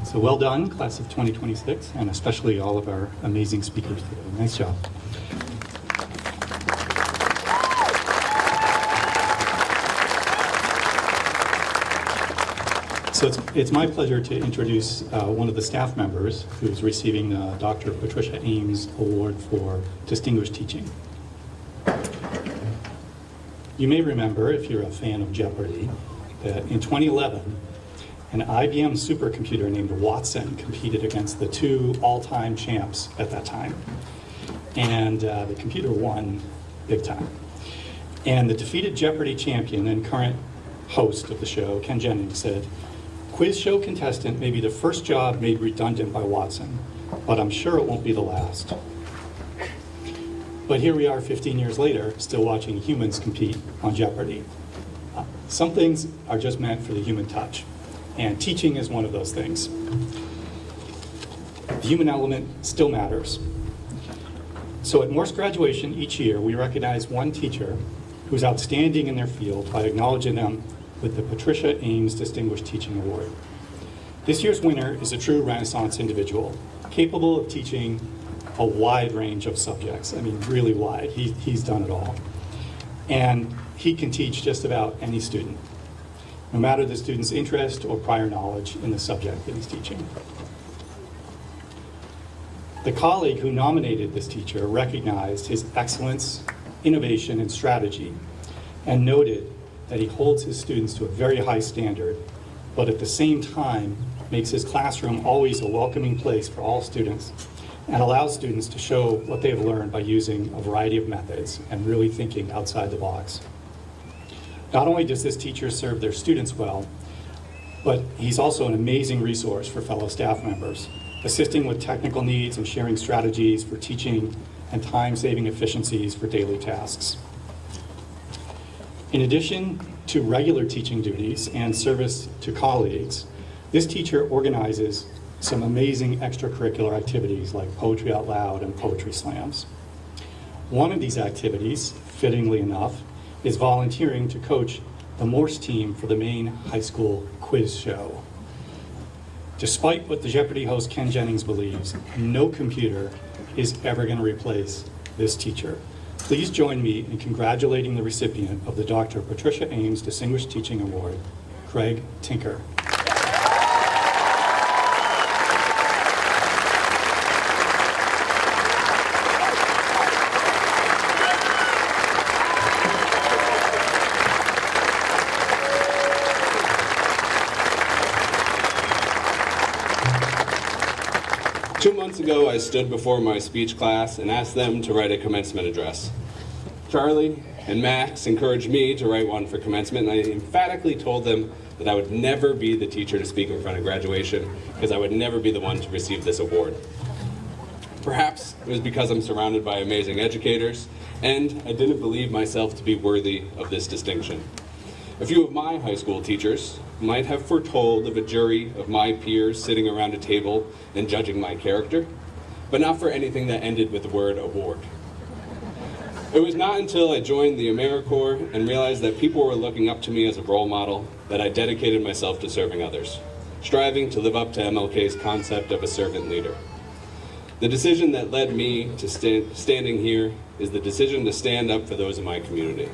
Speaker 10: So well done, class of 2026, and especially all of our amazing speakers today. Nice job. So it's my pleasure to introduce one of the staff members who's receiving the Dr. Patricia Ames Award for Distinguished Teaching. You may remember, if you're a fan of Jeopardy, that in 2011, an IBM supercomputer named Watson competed against the 2 all-time champs at that time. And the computer won big time. And the defeated Jeopardy champion and current host of the show, Ken Jennings, said, "Quiz show contestant may be the first job made redundant by Watson, but I'm sure it won't be the last." But here we are 15 years later, still watching humans compete on Jeopardy. Some things are just meant for the human touch. And teaching is one of those things. The human element still matters. So at Morse graduation each year, we recognize one teacher who's outstanding in their field by acknowledging them with the Patricia Ames Distinguished Teaching Award. This year's winner is a true Renaissance individual, capable of teaching a wide range of subjects. I mean, really wide. He's done it all. And he can teach just about any student, no matter the student's interest or prior knowledge in the subject that he's teaching. The colleague who nominated this teacher recognized his excellence, innovation, and strategy, and noted that he holds his students to a very high standard, but at the same time makes his classroom always a welcoming place for all students and allows students to show what they've learned by using a variety of methods and really thinking outside the box. Not only does this teacher serve their students well, but he's also an amazing resource for fellow staff members, assisting with technical needs and sharing strategies for teaching and time-saving efficiencies for daily tasks. In addition to regular teaching duties and service to colleagues, this teacher organizes some amazing extracurricular activities like Poetry Out Loud and Poetry Slams. One of these activities, fittingly enough, is volunteering to coach the Morse team for the Maine High School quiz show. Despite what the Jeopardy host Ken Jennings believes, no computer is ever going to replace this teacher. Please join me in congratulating the recipient of the Dr. Patricia Ames Distinguished Teaching Award, Craig Tinker.
Speaker 11: 2 months ago, I stood before my speech class and asked them to write a commencement address. Charlie and Max encouraged me to write one for commencement, and I emphatically told them that I would never be the teacher to speak in front of graduation, because I would never be the one to receive this award. Perhaps it was because I'm surrounded by amazing educators, and I didn't believe myself to be worthy of this distinction. A few of my high school teachers might have foretold of a jury of my peers sitting around a table and judging my character, but not for anything that ended with the word award. It was not until I joined the AmeriCorps and realized that people were looking up to me as a role model that I dedicated myself to serving others, striving to live up to MLK's concept of a servant leader. The decision that led me to standing here is the decision to stand up for those in my community.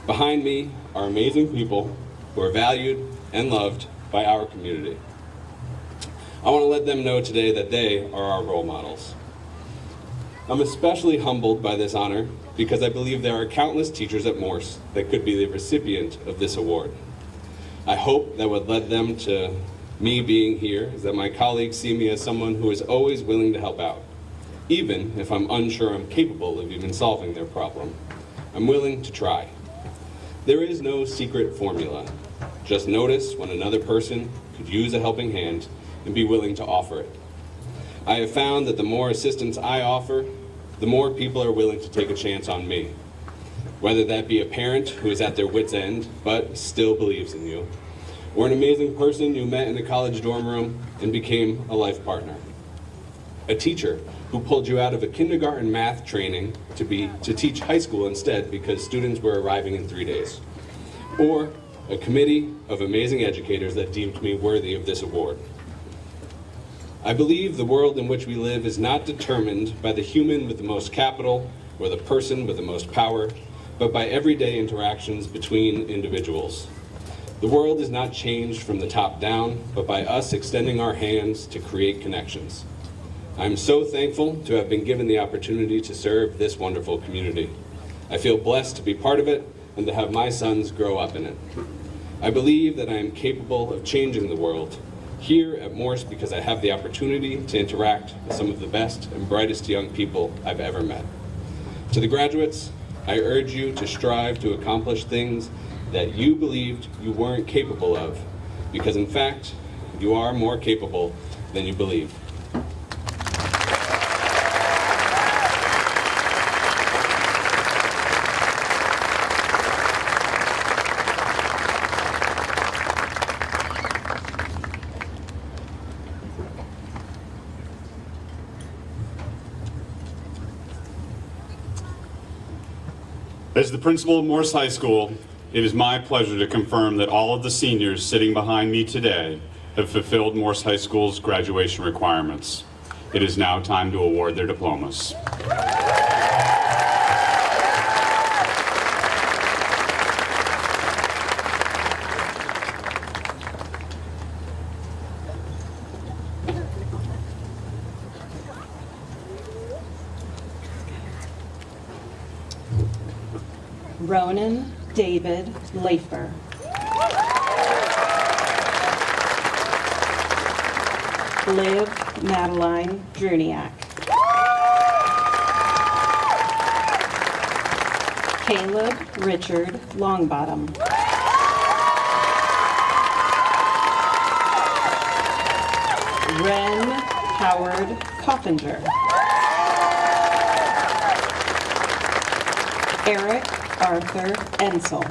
Speaker 11: Behind me are amazing people who are valued and loved by our community. I want to let them know today that they are our role models. I'm especially humbled by this honor because I believe there are countless teachers at Morse that could be the recipient of this award. I hope that what led them to me being here is that my colleagues see me as someone who is always willing to help out, even if I'm unsure I'm capable of even solving their problem. I'm willing to try. There is no secret formula. Just notice when another person could use a helping hand and be willing to offer it. I have found that the more assistance I offer, the more people are willing to take a chance on me. Whether that be a parent who is at their wit's end but still believes in you, or an amazing person you met in a college dorm room and became a life partner. A teacher who pulled you out of a kindergarten math training to teach high school instead because students were arriving in 3 days. Or a committee of amazing educators that deemed me worthy of this award. I believe the world in which we live is not determined by the human with the most capital or the person with the most power, but by everyday interactions between individuals. The world is not changed from the top down, but by us extending our hands to create connections. I'm so thankful to have been given the opportunity to serve this wonderful community. I feel blessed to be part of it and to have my sons grow up in it. I believe that I am capable of changing the world here at Morse because I have the opportunity to interact with some of the best and brightest young people I've ever met. To the graduates, I urge you to strive to accomplish things that you believed you weren't capable of, because in fact, you are more capable than you believe.
Speaker 1: As the principal of Morse High School, it is my pleasure to confirm that all of the seniors sitting behind me today have fulfilled Morse High School's graduation requirements. It is now time to award their diplomas.
Speaker 12: Ronan David Lafer. Liv Madeline Druniak. Caleb Richard Longbottom. Ren Howard Coffinger. Eric Arthur Ensel.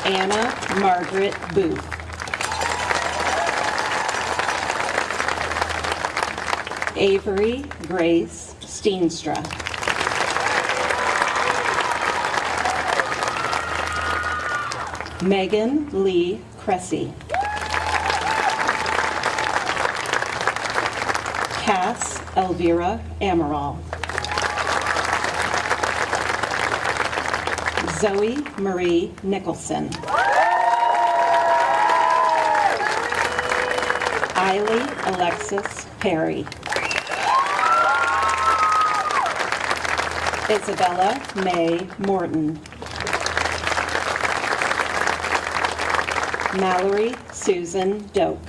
Speaker 12: Anna Margaret Booth. Avery Grace Steenstra. Megan Lee Cressy. Cass Elvira Amaral. Zoe Marie Nicholson. Eiley Alexis Perry. Isabella May Morton. Mallory Susan Doak.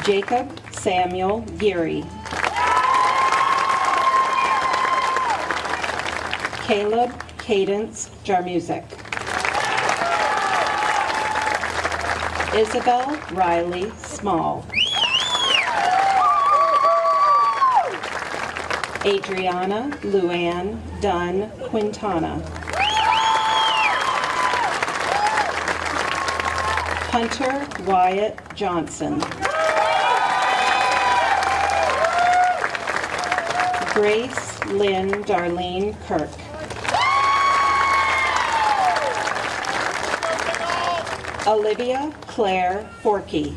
Speaker 12: Jacob Samuel Geary. Caleb Cadence Jarmusic. Isabel Riley Small. Adriana Luann Dunn Quintana. Hunter Wyatt Johnson. Grace Lynn Darlene Kirk. Olivia Claire Forkey.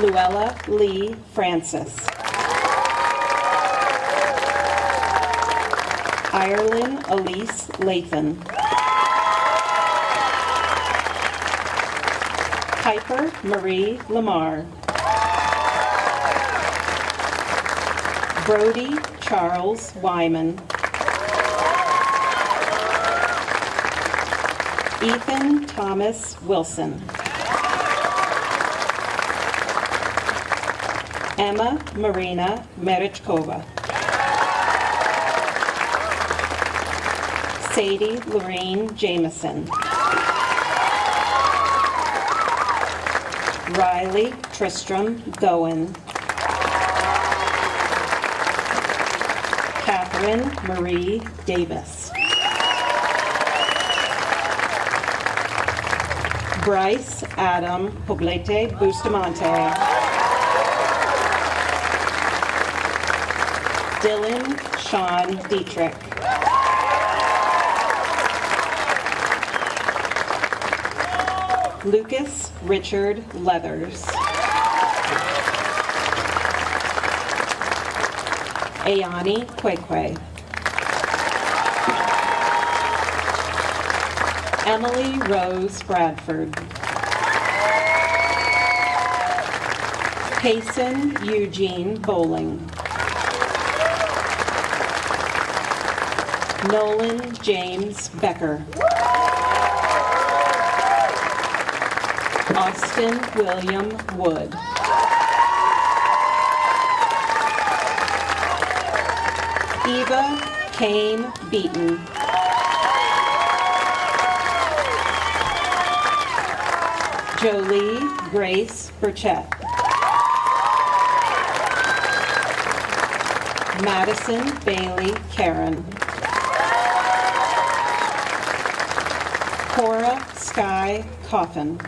Speaker 12: Luella Lee Francis. Ireland Elise Lathan. Piper Marie Lamar. Brody Charles Wyman. Ethan Thomas Wilson. Emma Marina Merichkova. Sadie Lorraine Jameson. Riley Tristram Goen. Catherine Marie Davis. Bryce Adam Poblete Bustamante. Dylan Sean Dietrich. Lucas Richard Leathers. Ayani Kwekwe. Emily Rose Bradford. Payson Eugene Bowling. Nolan James Becker. Austin William Wood. Eva Kane Beaton. Jolie Grace Burchett. Madison Bailey Karen. Cora Sky Coffin.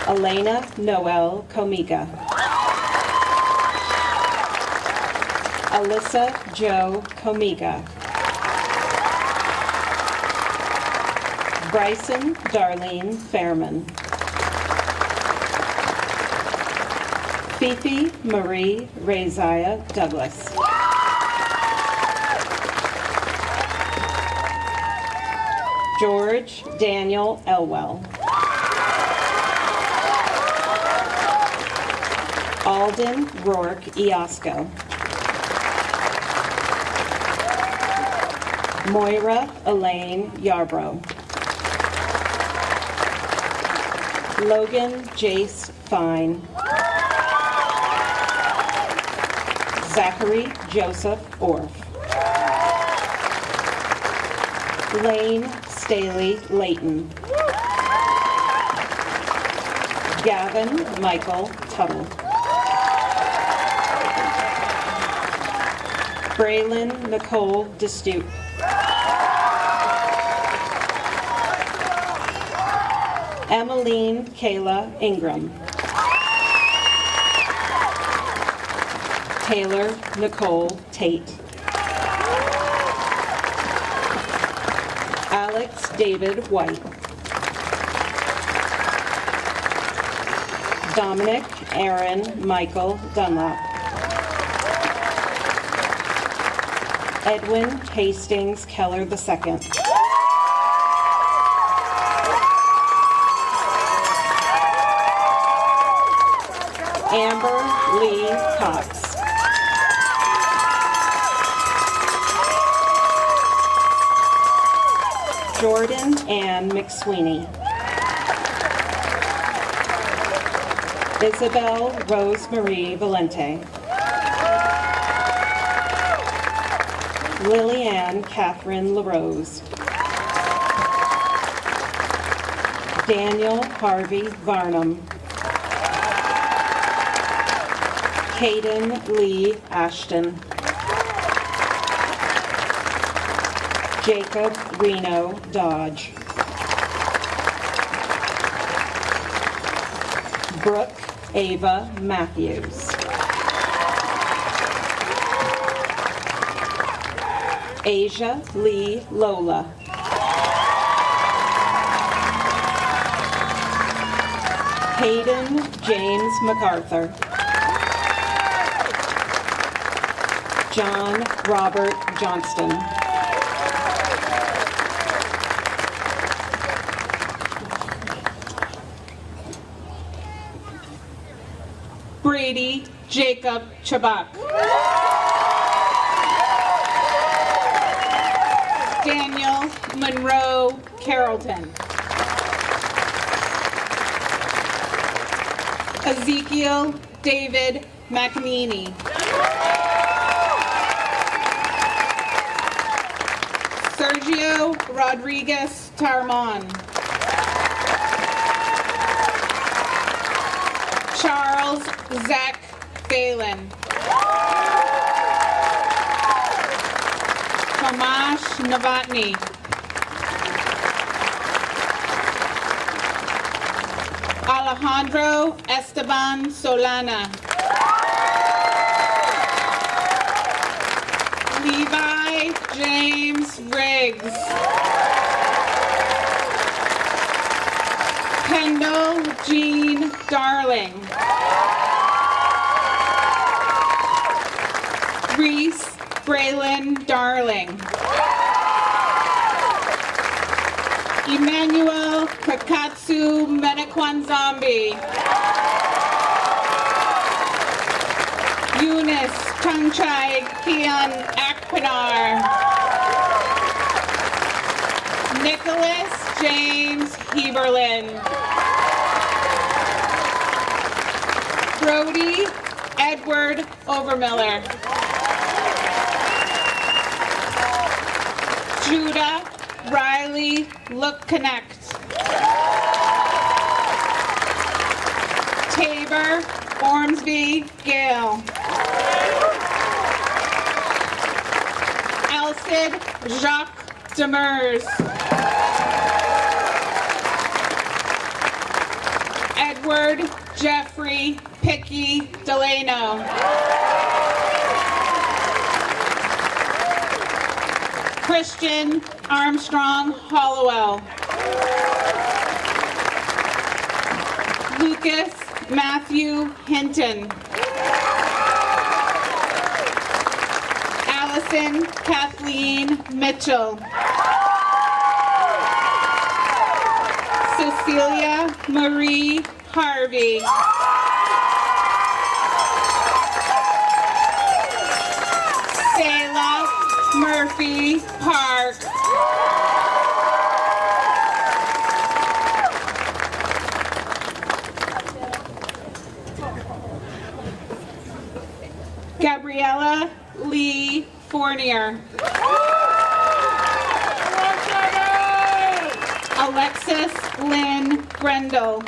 Speaker 12: Elena Noel Comiga. Alyssa Joe Comiga. Bryson Darlene Fairman. Fifi Marie Raziah Douglas. George Daniel Elwell. Alden Rourke Iosco. Moira Elaine Yarbrough. Logan Jace Fine. Zachary Joseph Orff. Lane Staley Layton. Gavin Michael Tuttle. Braylon Nicole DeStute. Emmeline Kayla Ingram. Taylor Nicole Tate. Alex David White. Dominic Aaron Michael Dunlap. Edwin Hastings Keller II. Amber Lee Cox. Jordan Ann McSweeney. Isabel Rosemarie Valente. Lillianne Catherine LaRose. Daniel Harvey Varnum. Caden Lee Ashton. Jacob Reno Dodge. Brooke Ava Matthews. Asia Lee Lola. Hayden James MacArthur. John Robert Johnston.
Speaker 13: Brady Jacob Chabak. Daniel Monroe Carrollton. Ezekiel David McNeely. Sergio Rodriguez Tarmon. Charles Zach Phelan. Tomasz Novotny. Alejandro Esteban Solana. Levi James Riggs. Kendall Jean Darling. Reese Braylon Darling. Emmanuel Kakatsu Menakwanzambi. Eunice Tungchai Kian Akpinar. Nicholas James Heberlin. Brody Edward Overmiller. Judah Riley Look Connect. Tabor Ormsby Gale. Elsid Jacques Demers. Edward Jeffrey Picky Delano. Christian Armstrong Hollowell. Lucas Matthew Hinton. Allison Kathleen Mitchell. Cecilia Marie Harvey. Selah Murphy Park. Gabriella Lee Fournier. Alexis Lynn Grendel.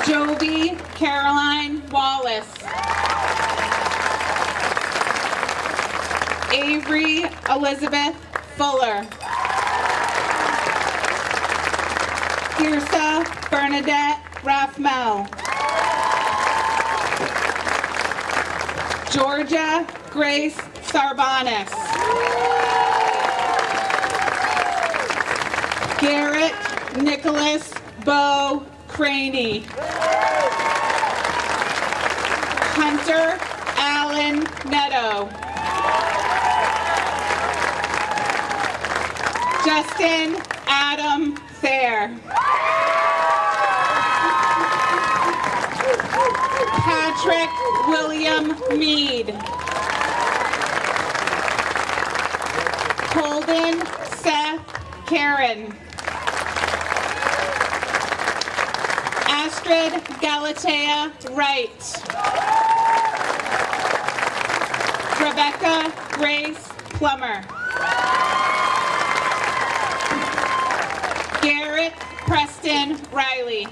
Speaker 13: Joby Caroline Wallace. Avery Elizabeth Fuller. Kirsa Bernadette Rathmel. Georgia Grace Sarbanes. Garrett Nicholas Bo Craney. Hunter Allen Netto. Justin Adam Thayer. Patrick William Mead. Holden Seth Karen. Astrid Galatea Wright. Rebecca Grace Plummer. Garrett Preston Riley.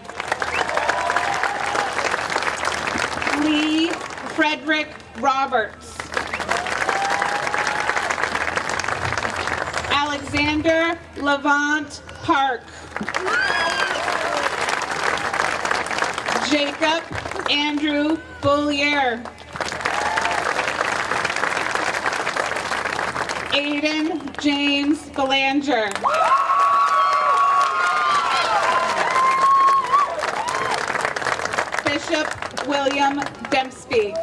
Speaker 13: Lee Frederick Roberts. Alexander Levant Park. Jacob Andrew Bullier. Aiden James Belanger. Bishop William Dempsey.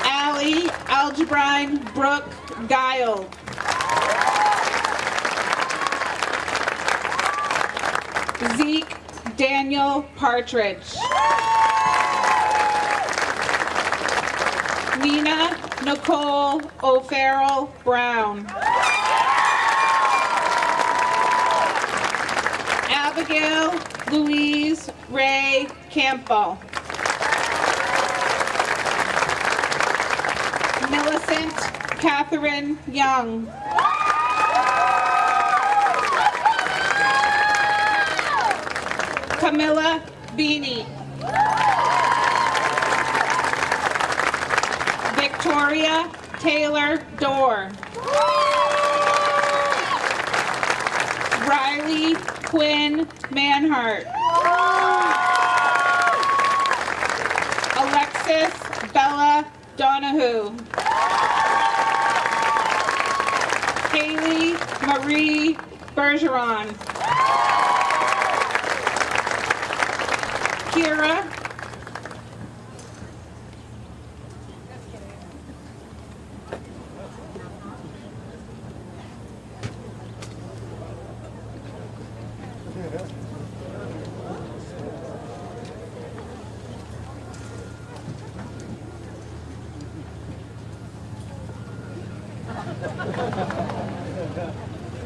Speaker 13: Allie Algebrine Brooke Guile. Zeke Daniel Partridge. Nina Nicole O'Farrell Brown. Abigail Louise Ray Campbell. Millicent Catherine Young. Camilla Beanie. Victoria Taylor Dorr. Riley Quinn Manhart. Alexis Bella Donahue. Haley Marie Bergeron. Kira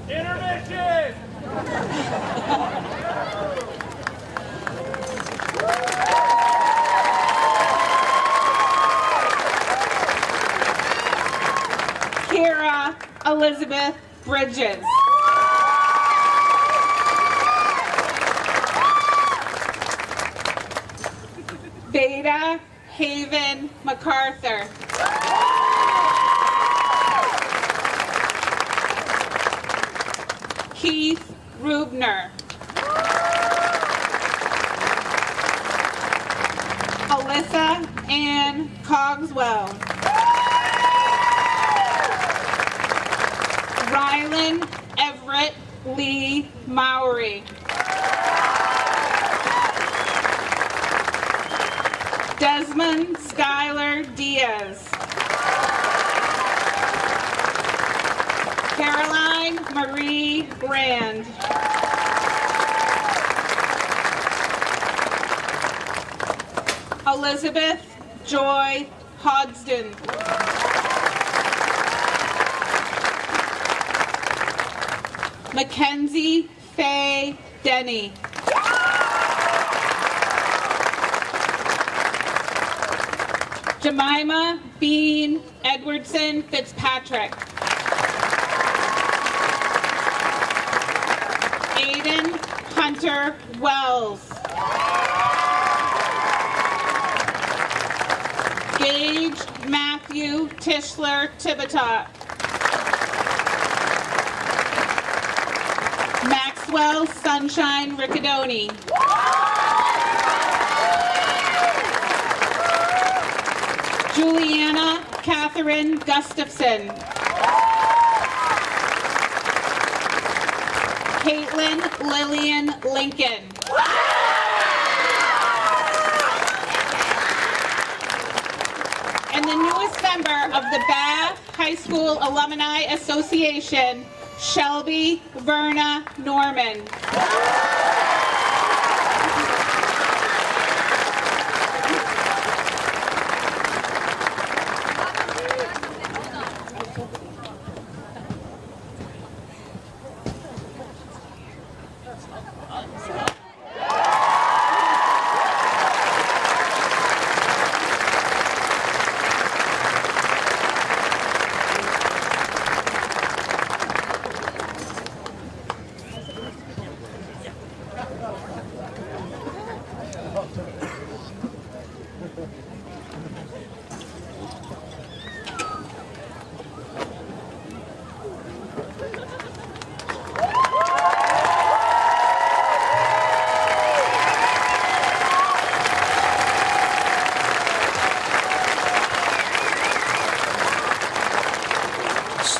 Speaker 14: Intermission!
Speaker 13: Kira Elizabeth Bridges. Beta Haven MacArthur. Keith Rubner. Alyssa Ann Cogswell. Rylan Everett Lee Mowry. Desmond Schuyler Diaz. Caroline Marie Brand. Elizabeth Joy Hodgson. Mackenzie Faye Denny. Jemima Bean Edwardson Fitzpatrick. Aiden Hunter Wells. Gage Matthew Tischler Tibitot. Maxwell Sunshine Riccadoni. Juliana Catherine Gustafson. Caitlin Lillian Lincoln. And the newest member of the Bath High School Alumni Association, Shelby Verna Norman.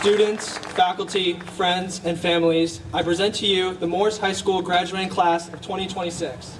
Speaker 2: Students, faculty, friends, and families, I present to you the Morse High School graduating class of 2026.